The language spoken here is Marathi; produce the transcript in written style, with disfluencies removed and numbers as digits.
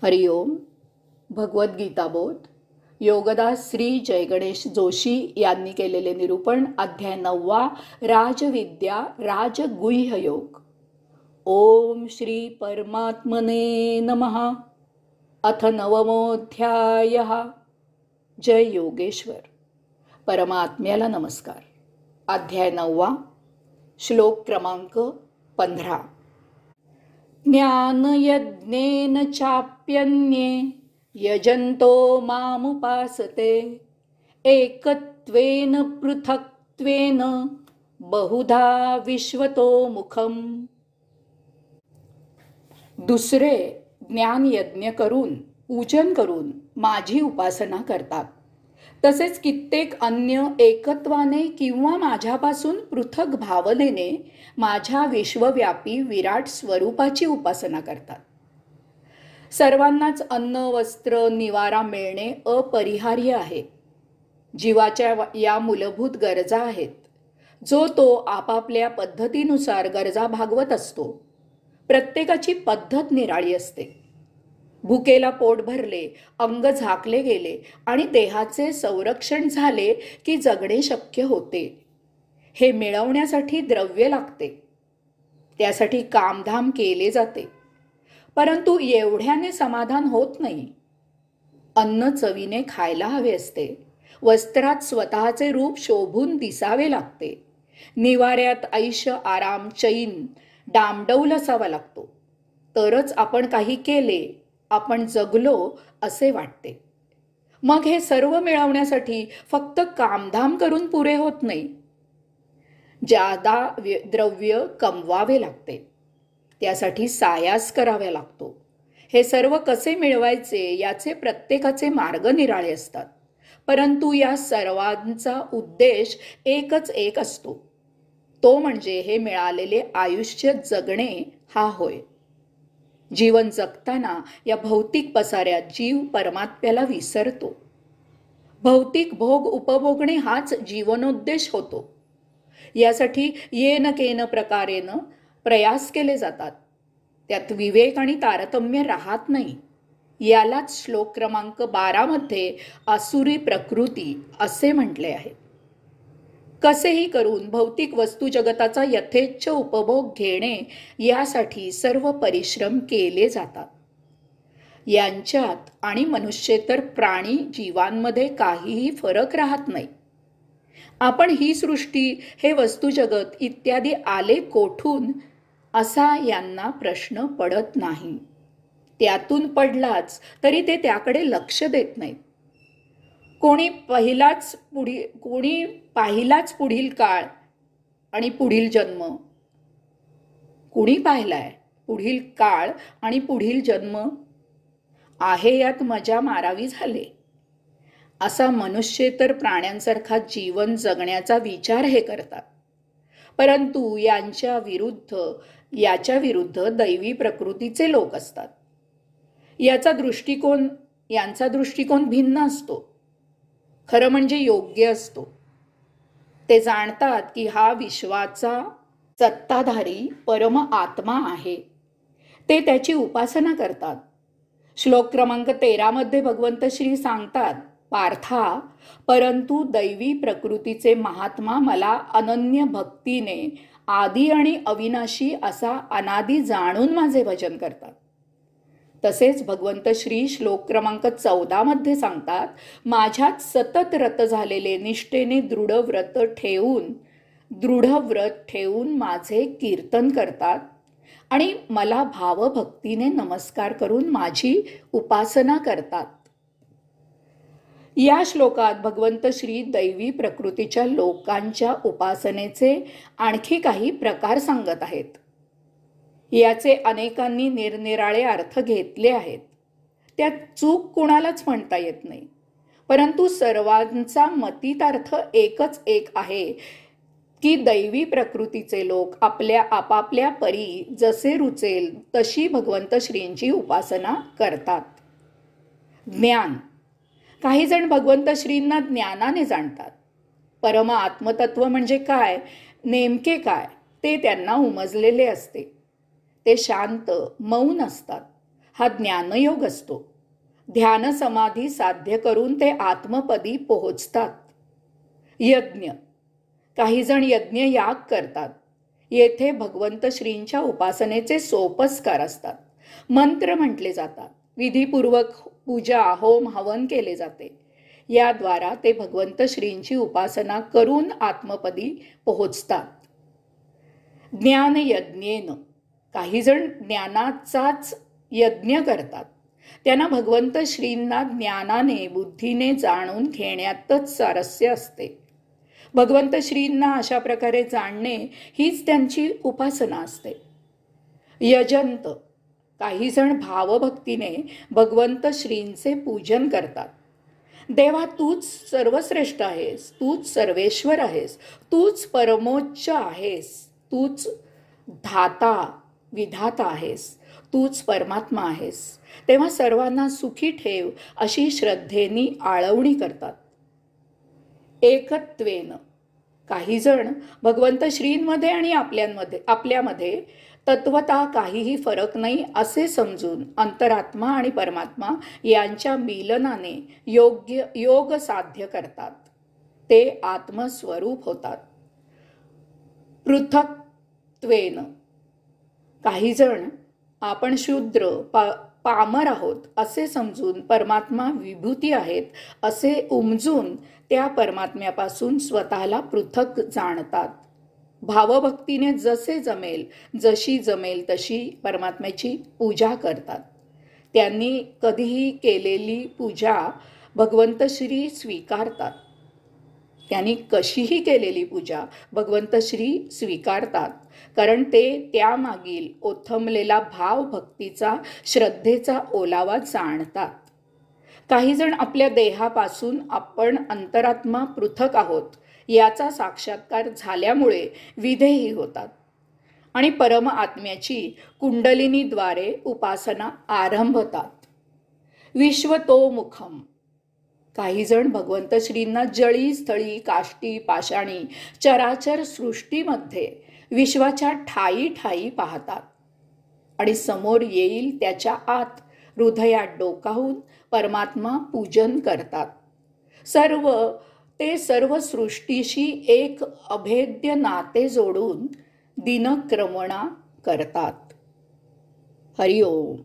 हरिओम. भगवद्गीताबोध योगदास श्री जय गणेश जोशी यांनी केलेले निरूपण. अध्याय 9. राजविद्या राजगुह्य योग. ओम श्री परमात्मने नमः. अथ 9मोऽध्यायः. जय योगेश्वर. परमात्म्याला नमस्कार. अध्याय 9. श्लोक क्रमांक 15. ज्ञानयज्ञेन चाप्यन्ये यजन्तो मामुपासते एकत्वेन पृथक्त्वेन बहुधा विश्वतो मुखम. दुसरे ज्ञानयज्ञ करून पूजन करून माझी उपासना करतात. तसेच कित्येक अन्य एकत्वाने किंवा माझ्यापासून पृथक भावनेने माझ्या विश्वव्यापी विराट स्वरूपाची उपासना करतात. सर्वांनाच अन्न वस्त्र निवारा मिळणे अपरिहार्य आहे. जीवाच्या या मूलभूत गरजा आहेत. जो तो आपापल्या पद्धतीनुसार गरजा भागवत असतो. प्रत्येकाची पद्धत निराळी असते. भुकेला पोट भरले, अंग झाकले गेले आणि देहाचे संरक्षण झाले की जगणे शक्य होते. हे मिळवण्यासाठी द्रव्य लागते. त्यासाठी कामधाम केले जाते. परंतु एवढ्याने समाधान होत नाही. अन्न चवीने खायला हवे असते. वस्त्रात स्वतःचे रूप शोभून दिसावे लागते. निवाऱ्यात ऐश आराम चैन डामडौल असावा लागतो. तरच आपण काही केले, आपण जगलो असे वाटते. मग हे सर्व मिळवण्यासाठी फक्त कामधाम करून पुरे होत नाही. जादा द्रव्य कमवावे लागते. त्यासाठी सायास करावा लागतो. हे सर्व कसे मिळवायचे याचे प्रत्येकाचे मार्ग निराळे असतात. परंतु या सर्वांचा उद्देश एकच एक असतो. तो म्हणजे हे मिळालेले आयुष्य जगणे हा होय. जीवन जगताना या भौतिक पसाऱ्यात जीव परमात्म्याला विसरतो. भौतिक भोग उपभोगणे हाच जीवनोद्देश होतो. यासाठी येन केन प्रकारेन प्रयास केले जातात. त्यात विवेक आणि तारतम्य राहत नाही. यालाच श्लोक क्रमांक 12 मध्ये आसुरी प्रकृती असे म्हटले आहे. कसेही करून भौतिक वस्तू जगताचा यथेच्छ उपभोग घेणे यासाठी सर्व परिश्रम केले जातात. यांच्यात आणि मनुष्येतर प्राणी जीवांमध्ये काहीही फरक राहत नाही. आपण ही सृष्टी, हे वस्तुजगत इत्यादी आले कोठून असा यांना प्रश्न पडत नाही. त्यातून पडलाच तरी ते त्याकडे लक्ष देत नाहीत. कोणी पाहिलाच पुढील काळ आणि पुढील जन्म. कुणी पाहिलाय पुढील काळ आणि पुढील जन्म आहे, यात मजा मारावी झाले असा मनुष्येतर प्राण्यांसारखा जीवन जगण्याचा विचार हे करतात. परंतु याच्या विरुद्ध दैवी प्रकृतीचे लोक असतात. यांचा दृष्टिकोन भिन्न असतो. खरं म्हणजे योग्य असतो. ते जाणतात की हा विश्वाचा सत्ताधारी परम आत्मा आहे. ते त्याची उपासना करतात. श्लोक क्रमांक 13 मध्ये भगवंत श्री सांगतात, पार्था, परंतु दैवी प्रकृतीचे महात्मा मला अनन्य भक्तीने आदी आणि अविनाशी असा अनादी जाणून माझे भजन करतात. तसेच भगवंत श्री श्लोक क्रमांक 14 मध्ये सांगतात, माझ्यात सतत रत झालेले निष्ठेने दृढ व्रत ठेवून माझे कीर्तन करतात आणि मला भावभक्तीने नमस्कार करून माझी उपासना करतात. या श्लोकात भगवंत श्री दैवी प्रकृतीच्या लोकांच्या उपासनेचे आणखी काही प्रकार सांगत आहेत. याचे अनेकांनी निरनिराळे अर्थ घेतले आहेत. त्यात चूक कुणालाच म्हणता येत नाही. परंतु सर्वांचा मतितार्थ एकच एक आहे की दैवी प्रकृतीचे लोक आपापल्या परी जसे रुचेल तशी भगवंत श्रींची उपासना करतात. ज्ञान. काही जण भगवंत श्रींना ज्ञानाने जाणतात. परम आत्मतत्व म्हणजे काय, नेमके काय ते त्यांना उमजलेले असते. ते शांत मौन असतात. हा ज्ञानयोग असतो. ध्यान समाधी साध्य करून ते आत्मपदी पोहोचतात. यज्ञ. काही जण यज्ञ याग करतात. येथे भगवंत श्रींच्या उपासनेचे सोपस्कार असतात. मंत्र म्हटले जातात. विधीपूर्वक पूजा होम हवन केले जाते. याद्वारा ते भगवंत श्रींची उपासना करून आत्मपदी पोहोचतात. ज्ञानयज्ञेन. काही जण ज्ञानाचाच यज्ञ करतात. त्यांना भगवंत श्रींना ज्ञानाने बुद्धीने जाणून घेण्यातच स्वारस्य असते. भगवंत श्रींना अशा प्रकारे जाणणे हीच त्यांची उपासना असते. यजंत. काही जण भावभक्तीने भगवंत श्रींचे पूजन करतात. देवा तूच सर्वश्रेष्ठ आहेस, तूच सर्वेश्वर आहेस, तूच परमोच्च आहेस, तूच धाता विधाता आहेस, तूच परमात्मा आहेस. तेव्हा सर्वांना सुखी ठेव अशी श्रद्धेनी आळवणी करतात. एकत्वेन. काही जण भगवंत श्रींमध्ये आणि आपल्यामध्ये तत्वता काहीही फरक नाही असे समजून अंतरात्मा आणि परमात्मा यांच्या मिलनाने योग साध्य करतात. ते आत्मस्वरूप होतात. पृथक्त्वेन. काही जण आपण शूद्र पामर आहोत असे समजून परमात्मा विभूती आहेत असे उमजून त्या परमात्म्यापासून स्वतःला पृथक जाणतात. भावभक्तीने जशी जमेल तशी परमात्म्याची पूजा करतात. त्यांनी कधीही केलेली पूजा भगवंत श्री स्वीकारतात. त्यांनी कशीही केलेली पूजा भगवंत श्री स्वीकारतात, कारण ते त्यामागील ओथंबलेला भाव भक्तीचा श्रद्धेचा ओलावा जाणतात. काही जण आपल्या देहापासून आपण अंतरात्मा पृथक आहोत याचा साक्षात्कार झाल्यामुळे विधेयी होतात आणि परम आत्म्याची कुंडलिनीद्वारे उपासना आरंभतात. विश्वतोमुखम. काही जण भगवंत श्रींना जळी स्थळी काष्टी पाषाणी चराचर सृष्टीमध्ये विश्वाच्या ठायी ठायी पाहतात आणि समोर येईल त्याच्या आत हृदयात डोकावून परमात्मा पूजन करतात. सर्व सृष्टीशी एक अभेद्य नाते जोडून दिनक्रमणा करतात. हरिओम.